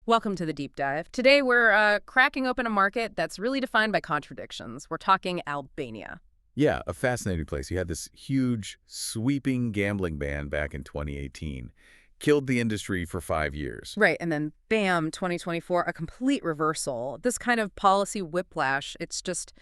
Welcome to the deep dive. Today we're cracking open a market that's really defined by contradictions. We're talking Albania. Yeah, a fascinating place. You had this huge, sweeping gambling ban back in 2018. Killed the industry for 5 years. Right, and then bam, 2024, a complete reversal. This kind of policy whiplash, it's just,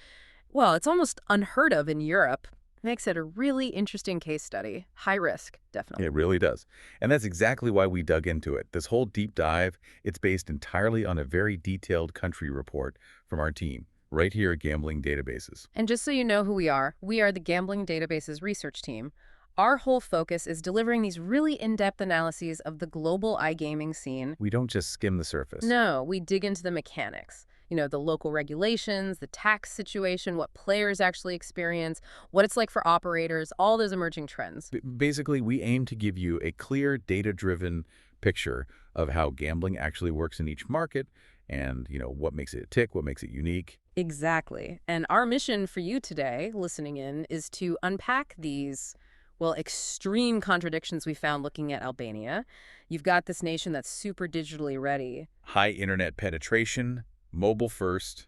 well, it's almost unheard of in Europe. Makes it a really interesting case study. High risk, definitely. It really does. And that's exactly why we dug into it. This whole deep dive, it's based entirely on a very detailed country report from our team, right here at Gambling Databases. And just so you know who we are the Gambling Databases research team. Our whole focus is delivering these really in-depth analyses of the global iGaming scene. We don't just skim the surface. No, we dig into the mechanics. The local regulations, the tax situation, what players actually experience, what it's like for operators, all those emerging trends. Basically, we aim to give you a clear, data-driven picture of how gambling actually works in each market and, what makes it tick, what makes it unique. Exactly. And our mission for you today, listening in, is to unpack these, well, extreme contradictions we found looking at Albania. You've got this nation that's super digitally ready. High internet penetration, mobile first,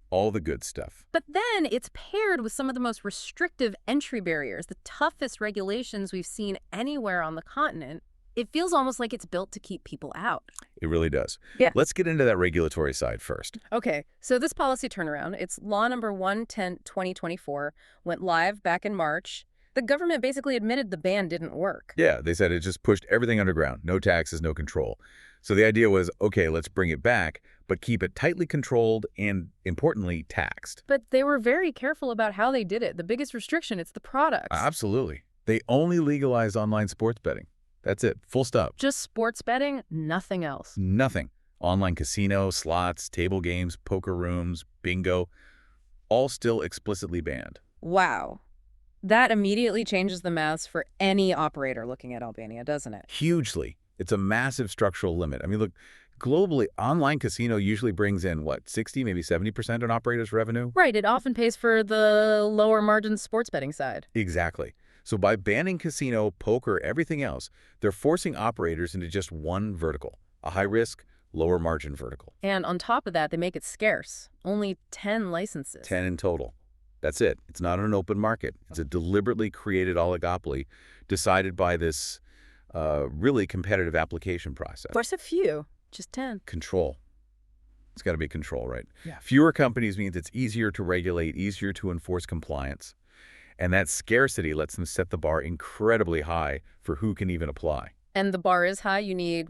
all the good stuff. But then it's paired with some of the most restrictive entry barriers, the toughest regulations we've seen anywhere on the continent. It feels almost like it's built to keep people out. It really does. Yeah. Let's get into that regulatory side first. Okay, so this policy turnaround, it's Law Number 110/2024, went live back in March. The government basically admitted the ban didn't work. Yeah, they said it just pushed everything underground. No taxes, no control. So the idea was, okay, let's bring it back, but keep it tightly controlled and, importantly, taxed. But they were very careful about how they did it. The biggest restriction, it's the products. Absolutely. They only legalized online sports betting. That's it. Full stop. Just sports betting, nothing else. Nothing. Online casino, slots, table games, poker rooms, bingo, all still explicitly banned. Wow. That immediately changes the maths for any operator looking at Albania, doesn't it? Hugely. It's a massive structural limit. I mean, look, globally, online casino usually brings in, 60, maybe 70% on operators' revenue? Right. It often pays for the lower margin sports betting side. Exactly. So by banning casino, poker, everything else, they're forcing operators into just one vertical, a high-risk, lower-margin vertical. And on top of that, they make it scarce. Only 10 licenses. 10 in total. That's it. It's not an open market. It's a deliberately created oligopoly decided by this really competitive application process. Where's a few? Just 10. Control. It's got to be control, right? Yeah. Fewer companies means it's easier to regulate, easier to enforce compliance. And that scarcity lets them set the bar incredibly high for who can even apply. And the bar is high. You need,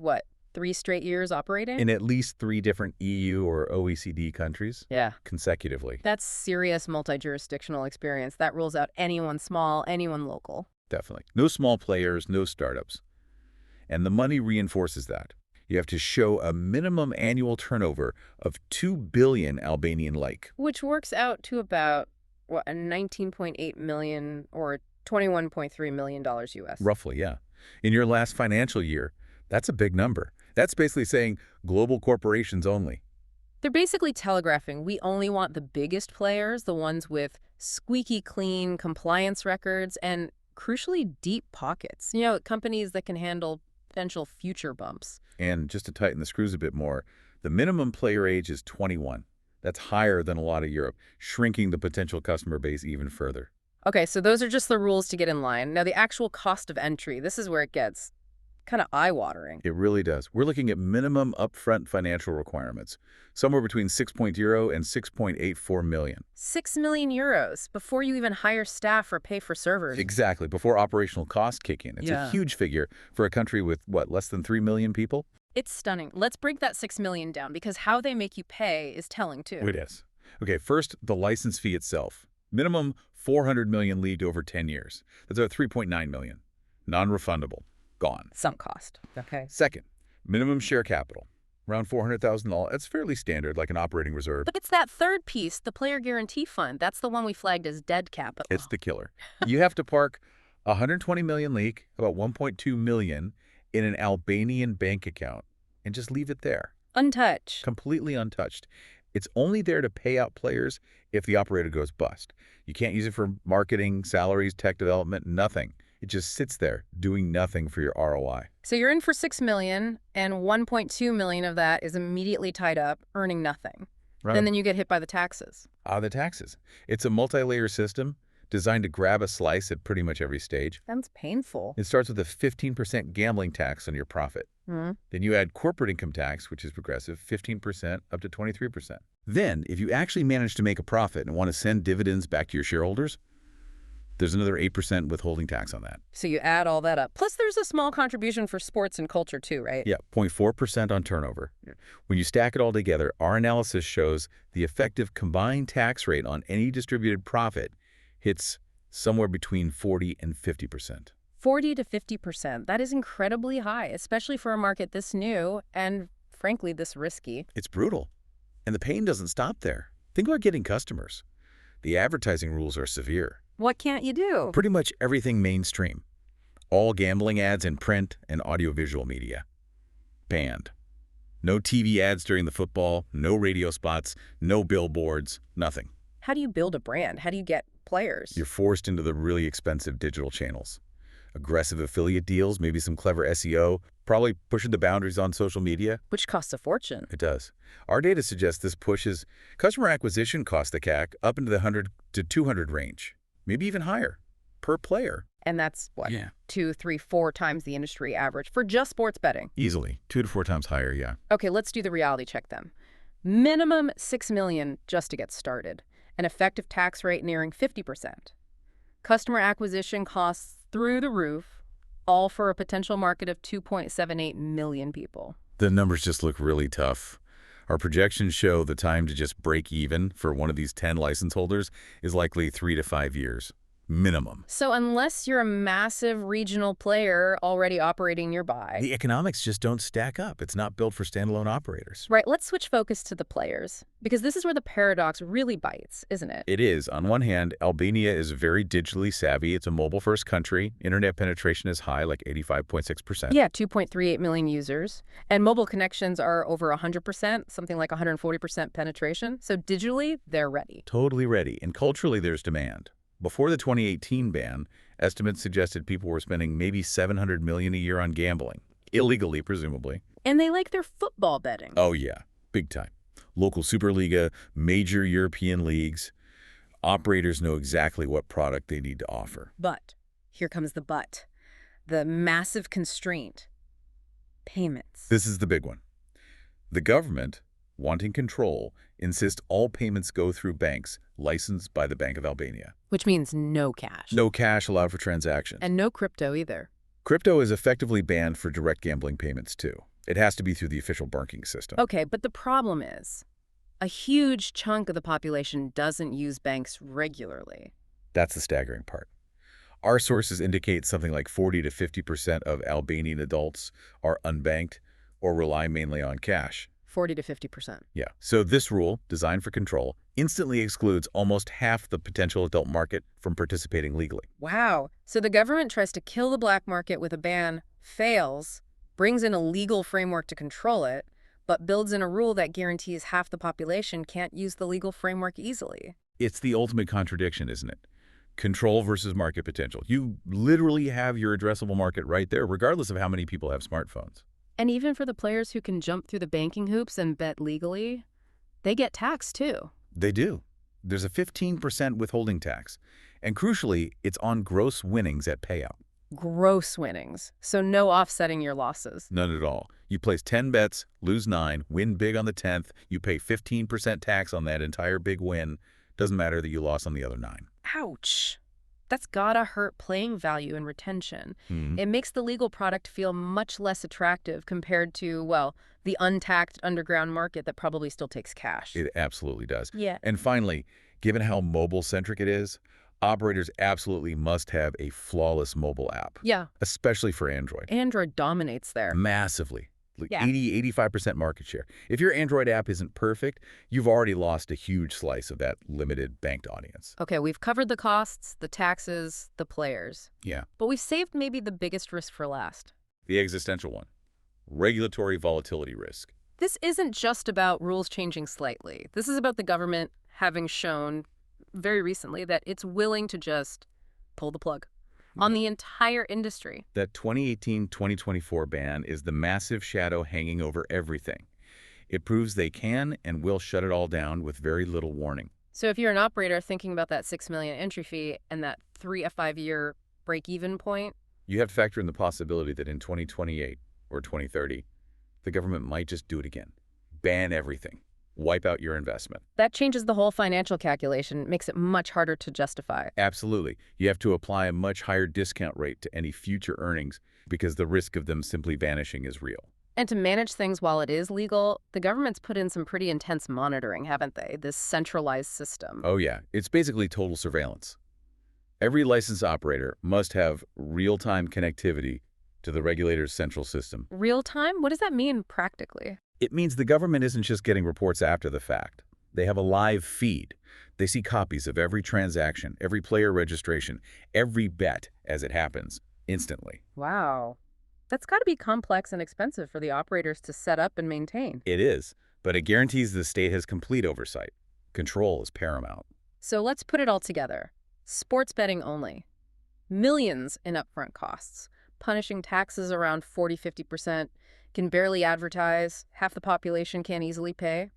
3 straight years operating? In at least 3 different EU or OECD countries. Yeah. Consecutively. That's serious multi-jurisdictional experience. That rules out anyone small, anyone local. Definitely. No small players, no startups. And the money reinforces that. You have to show a minimum annual turnover of 2 billion Albanian lek. Which works out to about, a 19.8 million or $21.3 million US. Roughly, yeah. In your last financial year, that's a big number. That's basically saying global corporations only. They're basically telegraphing we only want the biggest players, the ones with squeaky clean compliance records and, crucially, deep pockets. Companies that can handle potential future bumps. And just to tighten the screws a bit more, the minimum player age is 21. That's higher than a lot of Europe, shrinking the potential customer base even further. Okay, so those are just the rules to get in line. Now, the actual cost of entry, this is where it gets kind of eye-watering. It really does. We're looking at minimum upfront financial requirements, somewhere between 6.0 and 6.84 million. 6 million euros before you even hire staff or pay for servers. Exactly, before operational costs kick in. It's a huge figure for a country with, less than 3 million people? It's stunning. Let's break that 6 million down because how they make you pay is telling too. It is. Okay, first, the license fee itself. Minimum 400 million leagued over 10 years. That's about 3.9 million. Non-refundable. Gone. Sunk cost. Okay. Second, minimum share capital. Around $400,000. That's fairly standard, like an operating reserve. But it's that third piece, the player guarantee fund. That's the one we flagged as dead capital. It's the killer. You have to park 120 million leak, about 1.2 million, in an Albanian bank account and just leave it there. Untouched. Completely untouched. It's only there to pay out players if the operator goes bust. You can't use it for marketing, salaries, tech development, nothing. It just sits there, doing nothing for your ROI. So you're in for $6 million, and $1.2 million of that is immediately tied up, earning nothing. Right. And then you get hit by the taxes. The taxes. It's a multi-layer system designed to grab a slice at pretty much every stage. Sounds painful. It starts with a 15% gambling tax on your profit. Hmm. Then you add corporate income tax, which is progressive, 15% up to 23%. Then, if you actually manage to make a profit and want to send dividends back to your shareholders, there's another 8% withholding tax on that. So you add all that up. Plus, there's a small contribution for sports and culture too, right? Yeah, 0.4% on turnover. When you stack it all together, our analysis shows the effective combined tax rate on any distributed profit hits somewhere between 40 and 50%. 40 to 50%. That is incredibly high, especially for a market this new and, frankly, this risky. It's brutal. And the pain doesn't stop there. Think about getting customers. The advertising rules are severe. What can't you do? Pretty much everything mainstream. All gambling ads in print and audiovisual media. Banned. No TV ads during the football, no radio spots, no billboards, nothing. How do you build a brand? How do you get players? You're forced into the really expensive digital channels. Aggressive affiliate deals, maybe some clever SEO, probably pushing the boundaries on social media. Which costs a fortune. It does. Our data suggests this pushes customer acquisition cost, the CAC, up into the 100 to 200 range, maybe even higher, per player. And that's, what, Yeah. 2, 3, 4 times the industry average for just sports betting. Easily. 2 to 4 times higher, yeah. Okay, let's do the reality check then. Minimum $6 million just to get started. An effective tax rate nearing 50%. Customer acquisition costs through the roof, all for a potential market of 2.78 million people. The numbers just look really tough. Our projections show the time to just break even for one of these 10 license holders is likely 3 to 5 years. Minimum. So unless you're a massive regional player already operating nearby... The economics just don't stack up. It's not built for standalone operators. Right, let's switch focus to the players, because this is where the paradox really bites, isn't it? It is. On one hand, Albania is very digitally savvy. It's a mobile-first country. Internet penetration is high, like 85.6%. Yeah, 2.38 million users. And mobile connections are over 100%, something like 140% penetration. So digitally, they're ready. Totally ready. And culturally, there's demand. Before the 2018 ban, estimates suggested people were spending maybe $700 million a year on gambling. Illegally, presumably. And they like their football betting. Oh, yeah. Big time. Local Superliga, major European leagues. Operators know exactly what product they need to offer. But, here comes the but. The massive constraint. Payments. This is the big one. The government, wanting control, insists all payments go through banks licensed by the Bank of Albania. Which means no cash. No cash allowed for transactions. And no crypto either. Crypto is effectively banned for direct gambling payments, too. It has to be through the official banking system. Okay, but the problem is, a huge chunk of the population doesn't use banks regularly. That's the staggering part. Our sources indicate something like 40 to 50% of Albanian adults are unbanked or rely mainly on cash. 40 to 50%. Yeah. So this rule, designed for control, instantly excludes almost half the potential adult market from participating legally. Wow. So the government tries to kill the black market with a ban, fails, brings in a legal framework to control it, but builds in a rule that guarantees half the population can't use the legal framework easily. It's the ultimate contradiction, isn't it? Control versus market potential. You literally have your addressable market right there, regardless of how many people have smartphones. And even for the players who can jump through the banking hoops and bet legally, they get taxed too. They do. There's a 15% withholding tax. And crucially, it's on gross winnings at payout. Gross winnings. So no offsetting your losses. None at all. You place 10 bets, lose 9, win big on the 10th, you pay 15% tax on that entire big win. Doesn't matter that you lost on the other 9. Ouch. That's gotta hurt playing value and retention. It makes the legal product feel much less attractive compared to, well, the untaxed underground market that probably still takes cash. It absolutely does. Yeah. And finally, given how mobile-centric it is, operators absolutely must have a flawless mobile app. Yeah. Especially for Android. Android dominates there. Massively. Like Yeah. 85% market share. If your Android app isn't perfect, you've already lost a huge slice of that limited banked audience. Okay, we've covered the costs, the taxes, the players. Yeah. But we've saved maybe the biggest risk for last. The existential one. Regulatory volatility risk. This isn't just about rules changing slightly. This is about the government having shown very recently that it's willing to just pull the plug. on the entire industry. That 2018-2024 ban is the massive shadow hanging over everything. It proves they can and will shut it all down with very little warning. So if you're an operator thinking about that $6 million entry fee and that 3 to 5 year break-even point, You have to factor in the possibility that in 2028 or 2030, the government might just do it again. Ban everything. Wipe out your investment. that changes the whole financial calculation, makes it much harder to justify. Absolutely. You have to apply a much higher discount rate to any future earnings because the risk of them simply vanishing is real. And to manage things while it is legal, the government's put in some pretty intense monitoring, haven't they? This centralized system. Oh yeah, it's basically total surveillance. Every licensed operator must have real-time connectivity to the regulator's central system. Real time? What does that mean practically? It means the government isn't just getting reports after the fact. They have a live feed. They see copies of every transaction, every player registration, every bet as it happens, instantly. Wow. That's got to be complex and expensive for the operators to set up and maintain. It is, but it guarantees the state has complete oversight. Control is paramount. So let's put it all together. Sports betting only. Millions in upfront costs. Punishing taxes around 40–50%. Can barely advertise. Half the population can't easily pay.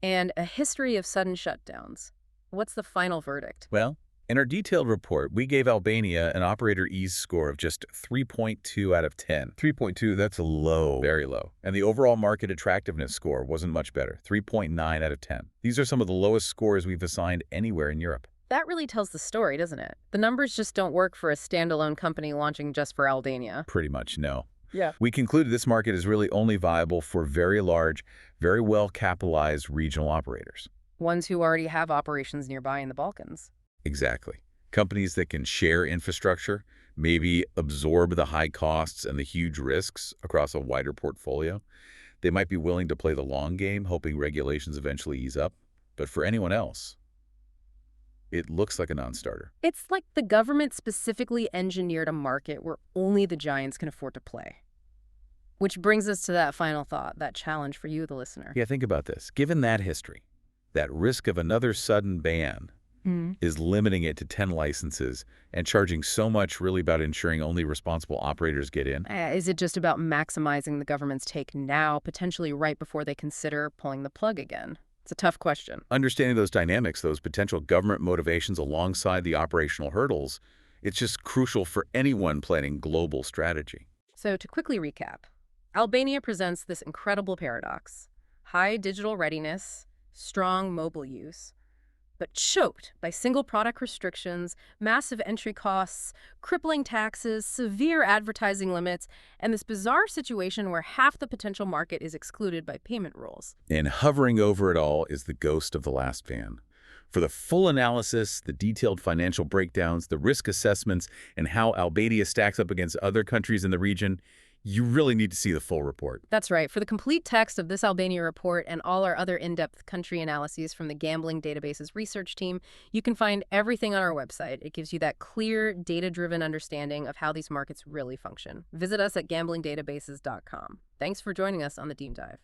And a history of sudden shutdowns. What's the final verdict? Well, in our detailed report, we gave Albania an operator ease score of just 3.2 out of 10. 3.2, that's low. Very low. And the overall market attractiveness score wasn't much better, 3.9 out of 10. These are some of the lowest scores we've assigned anywhere in Europe. That really tells the story, doesn't it? The numbers just don't work for a standalone company launching just for Albania. Pretty much, no. Yeah. We concluded this market is really only viable for very large, very well-capitalized regional operators. Ones who already have operations nearby in the Balkans. Exactly. Companies that can share infrastructure, maybe absorb the high costs and the huge risks across a wider portfolio. They might be willing to play the long game, hoping regulations eventually ease up. But for anyone else, it looks like a non-starter. It's like the government specifically engineered a market where only the giants can afford to play. Which brings us to that final thought, that challenge for you, the listener. Yeah, think about this. Given that history, that risk of another sudden ban is limiting it to 10 licenses and charging so much really about ensuring only responsible operators get in. Is it just about maximizing the government's take now, potentially right before they consider pulling the plug again? It's a tough question. Understanding those dynamics, those potential government motivations alongside the operational hurdles, it's just crucial for anyone planning global strategy. So to quickly recap, Albania presents this incredible paradox. High digital readiness, strong mobile use, but choked by single product restrictions, massive entry costs, crippling taxes, severe advertising limits, and this bizarre situation where half the potential market is excluded by payment rules. And hovering over it all is the ghost of the last ban. For the full analysis, the detailed financial breakdowns, the risk assessments, and how Albania stacks up against other countries in the region, you really need to see the full report. That's right. For the complete text of this Albania report and all our other in-depth country analyses from the Gambling Databases research team, you can find everything on our website. It gives you that clear, data-driven understanding of how these markets really function. Visit us at gamblingdatabases.com. Thanks for joining us on the Deep Dive.